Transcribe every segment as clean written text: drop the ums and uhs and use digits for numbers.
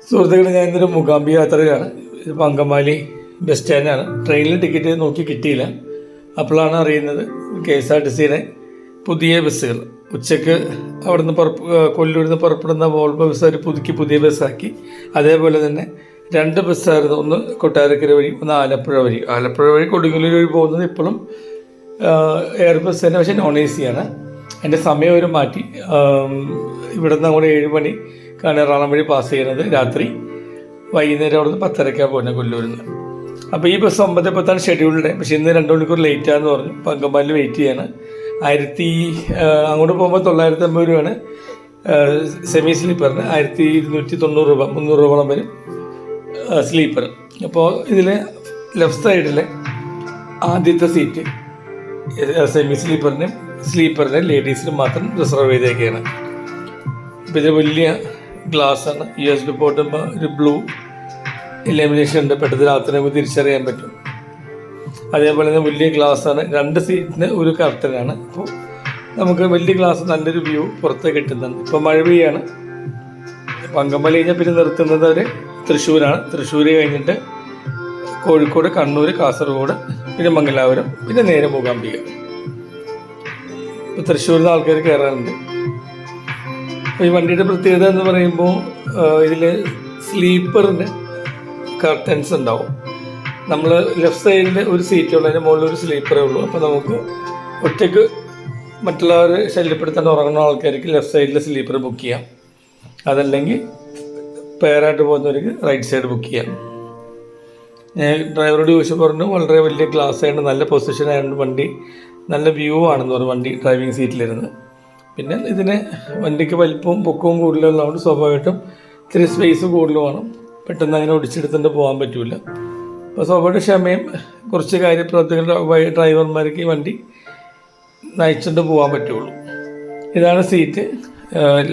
സുഹൃത്തുക്കളെ, ഞാനിന്നൊരു മൂകാംബിക യാത്രയിലാണ്. ഇത് അങ്കമാലി ബസ് സ്റ്റാൻഡാണ്. ട്രെയിനിൽ ടിക്കറ്റ് നോക്കി കിട്ടിയില്ല. അപ്പോഴാണ് അറിയുന്നത് KSRTCയുടെ പുതിയ ബസ്സുകൾ ഉച്ചയ്ക്ക് അവിടുന്ന് കൊല്ലൂരിൽ നിന്ന് പുറപ്പെടുന്ന വോൾവോ ബസ് അവർ പുതിയ ബസ്സാക്കി. അതേപോലെ തന്നെ 2 ബസ്സായിരുന്നു. ഒന്ന് കൊട്ടാരക്കര വഴി, ഒന്ന് ആലപ്പുഴ വഴി കൊടുങ്ങല്ലൂർ വഴി പോകുന്നത് ഇപ്പോഴും എയർ ബസ് തന്നെ, പക്ഷേ നോൺ AC ആണ്. അതിൻ്റെ സമയം അവർ മാറ്റി. ഇവിടെ നിന്ന് അങ്ങോട്ട് 7 മണി എറണാകുളം വഴി പാസ് ചെയ്യുന്നത് രാത്രി. വൈകുന്നേരം അവിടെ നിന്ന് 10:30 പോകുന്നത് കൊല്ലൂരിൽ നിന്ന്. അപ്പോൾ ഈ ബസ് 9:10 ഷെഡ്യൂൾഡ്. പക്ഷേ ഇന്ന് 2 മണിക്കൂർ ലേറ്റാന്ന് പറഞ്ഞു. അപ്പോൾ അങ്കമാലിയിൽ വെയിറ്റ് ചെയ്യാണ്. അങ്ങോട്ട് പോകുമ്പോൾ 950 രൂപയാണ് സെമി സ്ലീപ്പറിന്. 1290 രൂപ, 300 രൂപയോളം വരും സ്ലീപ്പർ. അപ്പോൾ ഇതിൽ ലെഫ്റ്റ് സൈഡിലെ ആദ്യത്തെ സീറ്റ് സെമി സ്ലീപ്പറിന് ലേഡീസിന് മാത്രം റിസർവ് ചെയ്തേക്കാണ്. അപ്പോൾ ഇത് വലിയ ഗ്ലാസ്സാണ്. USB പോർട്ടും ഒരു ബ്ലൂ ഇലമിനേഷൻ ഉണ്ട്. പെട്ടെന്ന് രാത്രി നമുക്ക് തിരിച്ചറിയാൻ പറ്റും. അതേപോലെ തന്നെ വലിയ ഗ്ലാസ്സാണ്. 2 സീറ്റിന് ഒരു കർട്ടനാണ്. അപ്പോൾ നമുക്ക് വലിയ ഗ്ലാസ്, നല്ലൊരു വ്യൂ പുറത്ത് കിട്ടുന്നുണ്ട്. ഇപ്പോൾ മഴ പെയ്യാണ്. അപ്പോൾ അങ്കമാലി കഴിഞ്ഞാൽ പിന്നെ നിർത്തുന്നത് അവർ തൃശ്ശൂരാണ്. തൃശ്ശൂർ കഴിഞ്ഞിട്ട് കോഴിക്കോട്, കണ്ണൂർ, കാസർഗോഡ്, പിന്നെ മംഗലാപുരം, പിന്നെ നേരെ മൂകാംബിക. ഇപ്പോൾ തൃശ്ശൂരിൽ നിന്ന് ആൾക്കാർ കയറാറുണ്ട്. അപ്പോൾ ഈ വണ്ടിയുടെ പ്രത്യേകത എന്ന് പറയുമ്പോൾ ഇതിൽ സ്ലീപ്പറിന് കർട്ടൻസ് ഉണ്ടാവും. നമ്മൾ ലെഫ്റ്റ് സൈഡിൽ ഒരു സീറ്റുള്ളൂ, അതിൻ്റെ മുകളിൽ ഒരു സ്ലീപ്പറേ ഉള്ളൂ. അപ്പോൾ നമുക്ക് ഒറ്റയ്ക്ക് മറ്റുള്ളവരെ ശല്യപ്പെടുത്താൻ ഉറങ്ങുന്ന ആൾക്കാർക്ക് ലെഫ്റ്റ് സൈഡിൽ സ്ലീപ്പർ ബുക്ക് ചെയ്യാം. അതല്ലെങ്കിൽ പെയറായിട്ട് പോകുന്നവർക്ക് റൈറ്റ് സൈഡ് ബുക്ക് ചെയ്യാം. ഞാൻ ഡ്രൈവറോട് ചോദിച്ചു, പറഞ്ഞു വളരെ വലിയ ഗ്ലാസ് ആയതുകൊണ്ട്, നല്ല പൊസിഷൻ ആയതുകൊണ്ട് വണ്ടി നല്ല വ്യൂ ആണെന്ന് പറഞ്ഞു വണ്ടി ഡ്രൈവിംഗ് സീറ്റിലിരുന്ന്. പിന്നെ വണ്ടിക്ക് വലിപ്പവും പൊക്കവും കൂടുതലുള്ളതുകൊണ്ട് സ്വാഭാവികമായിട്ടും ഇത്തിരി സ്പേസ് കൂടുതൽ വേണം. പെട്ടെന്ന് അങ്ങനെ ഒടിച്ചെടുത്തുകൊണ്ട് പോകാൻ പറ്റില്ല. അപ്പോൾ സ്വാഭാവിക ക്ഷമയും കുറച്ച് കാര്യപ്രവർത്തികളുടെ ഡ്രൈവർമാർക്ക് ഈ വണ്ടി നയിച്ചുകൊണ്ട് പോകാൻ പറ്റുള്ളൂ. ഇതാണ് സീറ്റ്.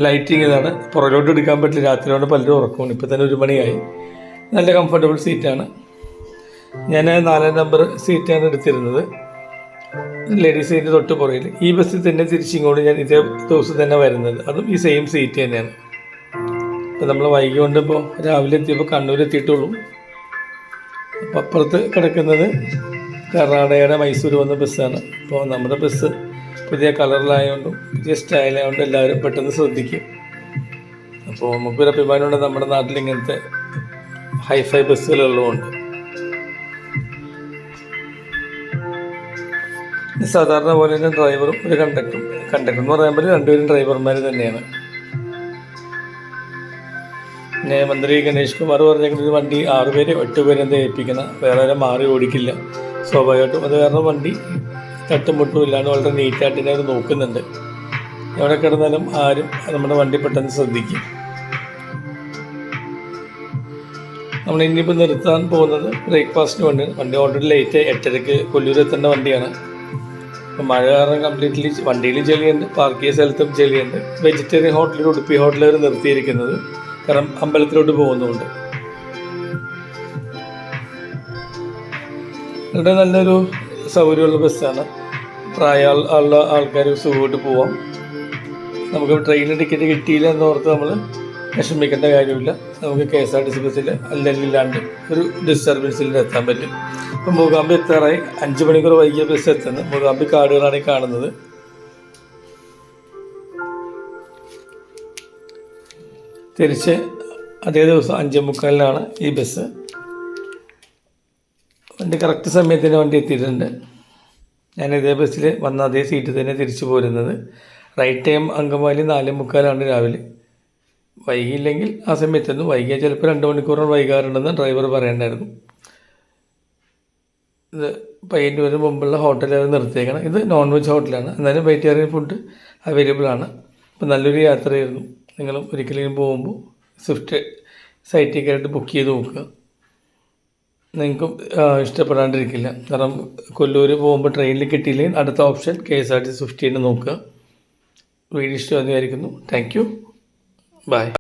ലൈറ്റിങ് ഇതാണ്. പുറകോട്ട് എടുക്കാൻ പറ്റില്ല. രാത്രിയോടെ പലരും ഉറക്കമാണ്. ഇപ്പോൾ തന്നെ 1 മണിയായി. നല്ല കംഫർട്ടബിൾ സീറ്റാണ്. ഞാൻ 4 നമ്പർ സീറ്റാണ് എടുത്തിരുന്നത്. ലേഡീസ് സീറ്റ് തൊട്ട് പുറകിൽ. ഈ ബസ്സിൽ തന്നെ തിരിച്ചിങ്ങോട്ട് ഞാൻ ഇതേ ദിവസം തന്നെ വരുന്നത്. അതും ഈ സെയിം സീറ്റ് തന്നെയാണ്. ഇപ്പോൾ നമ്മൾ വൈകിക്കൊണ്ട് ഇപ്പോൾ രാവിലെ എത്തിയപ്പോൾ കണ്ണൂർ എത്തിയിട്ടുള്ളൂ. അപ്പോൾ അപ്പുറത്ത് കിടക്കുന്നത് കർണാടകയുടെ മൈസൂർ വന്ന ബസ്സാണ്. അപ്പോൾ നമ്മുടെ ബസ് പുതിയ കളറിലായതുകൊണ്ടും പുതിയ സ്റ്റൈലായതുകൊണ്ടും എല്ലാവരും പെട്ടെന്ന് ശ്രദ്ധിക്കും. അപ്പോൾ നമുക്കൊരു അഭിമാനമുണ്ട് നമ്മുടെ നാട്ടിൽ ഇങ്ങനത്തെ ഹൈഫൈ ബസ്സുകളുള്ളതുകൊണ്ട്. സാധാരണ പോലെ തന്നെ ഡ്രൈവറും ഒരു കണ്ടക്ടറും എന്ന് പറയുമ്പോൾ 2 പേരും ഡ്രൈവർമാർ തന്നെയാണ്. പിന്നെ മന്ത്രി ഗണേഷ് കുമാർ പറഞ്ഞേക്കുന്ന ഒരു വണ്ടി 6 പേര് 8 പേര് എന്താ ഏൽപ്പിക്കണം, വേറെ ആരും മാറി ഓടിക്കില്ല സ്വാഭാവികമായിട്ടും. അത് കാരണം വണ്ടി തട്ടുമുട്ടും ഇല്ലാണ്ട് വളരെ നീറ്റായിട്ട് തന്നെ അവർ നോക്കുന്നുണ്ട്. എവിടെ കിടന്നാലും ആരും നമ്മുടെ വണ്ടി പെട്ടെന്ന് ശ്രദ്ധിക്കും. നമ്മൾ ഇനിയിപ്പോൾ നിർത്താൻ പോകുന്നത് ബ്രേക്ക്ഫാസ്റ്റിന് വേണ്ടിയാണ്. വണ്ടി ഓൾറെഡി ലേറ്റ് 8:30 കൊല്ലൂർ എത്തേണ്ട വണ്ടിയാണ്. അപ്പോൾ മഴ കാരണം കംപ്ലീറ്റ്ലി വണ്ടിയിൽ ചെളിയുണ്ട്, പാർക്ക് ചെയ്ത സ്ഥലത്തും ചെളിയുണ്ട്. വെജിറ്റേറിയൻ ഹോട്ടലിൽ, ഉടുപ്പി ഹോട്ടലിൽ നിർത്തിയിരിക്കുന്നത്, കാരണം അമ്പലത്തിലോട്ട് പോകുന്നതുകൊണ്ട്. ഇവിടെ നല്ലൊരു സൗകര്യമുള്ള ബസ്സാണ്. പ്രായമുള്ള ആൾക്കാർ സുഖമായിട്ട് പോവാം. നമുക്ക് ട്രെയിനിൽ ടിക്കറ്റ് കിട്ടിയില്ല എന്നോർത്ത് നമ്മൾ വിഷമിക്കേണ്ട കാര്യമില്ല. നമുക്ക് KSRTC ബസ്സിൽ അല്ലല്ലാണ്ട് ഒരു ഡിസ്റ്റർബൻസിൽ എത്താൻ പറ്റും. ഇപ്പം മൂകാംബി എത്താറായി. 5 മണിക്കൂർ വൈകിയ ബസ് എത്തുന്നത്. മൂകാംബി കാടുകളാണ് ഈ കാണുന്നത്. തിരിച്ച് അതേ ദിവസം 5:45 ഈ ബസ്. വണ്ടി കറക്റ്റ് സമയത്തിന് വണ്ടി എത്തിയിട്ടുണ്ട്. ഞാൻ ഇതേ ബസ്സിൽ വന്ന അതേ സീറ്റ് തന്നെ തിരിച്ചു പോരുന്നത്. റൈറ്റ് ടൈം അങ്കമാലി 4:45 രാവിലെ. വൈകിയില്ലെങ്കിൽ ആ സമയത്തൊന്നും, വൈകിയാൽ ചിലപ്പോൾ 2 മണിക്കൂറോളം വൈകാറുണ്ടെന്ന് ഡ്രൈവർ പറയണ്ടായിരുന്നു. ഇത് പയ്യന്നൂരിന് മുമ്പുള്ള ഹോട്ടലിൽ നിർത്തിയേക്കണം. ഇത് നോൺ വെജ് ഹോട്ടലാണ്, എന്നാലും വെജിറ്റേറിയൻ ഫുഡ് അവൈലബിൾ ആണ്. അപ്പോൾ നല്ലൊരു യാത്രയായിരുന്നു. നിങ്ങളും ഒരിക്കലും പോകുമ്പോൾ സ്വിഫ്റ്റ് സൈറ്റിൽ കയറിയിട്ട് ബുക്ക് ചെയ്ത് നോക്കുക. നിങ്ങൾക്കും ഇഷ്ടപ്പെടാണ്ടിരിക്കില്ല. കാരണം കൊല്ലൂർ പോകുമ്പോൾ ട്രെയിനിൽ കിട്ടിയില്ലെങ്കിൽ അടുത്ത ഓപ്ഷൻ KSRTC സ്വിഫ്റ്റ് തന്നെ നോക്കുക. വീഡിയോ ഇഷ്ടമായിരിക്കുന്നു. Thank you. ബൈ.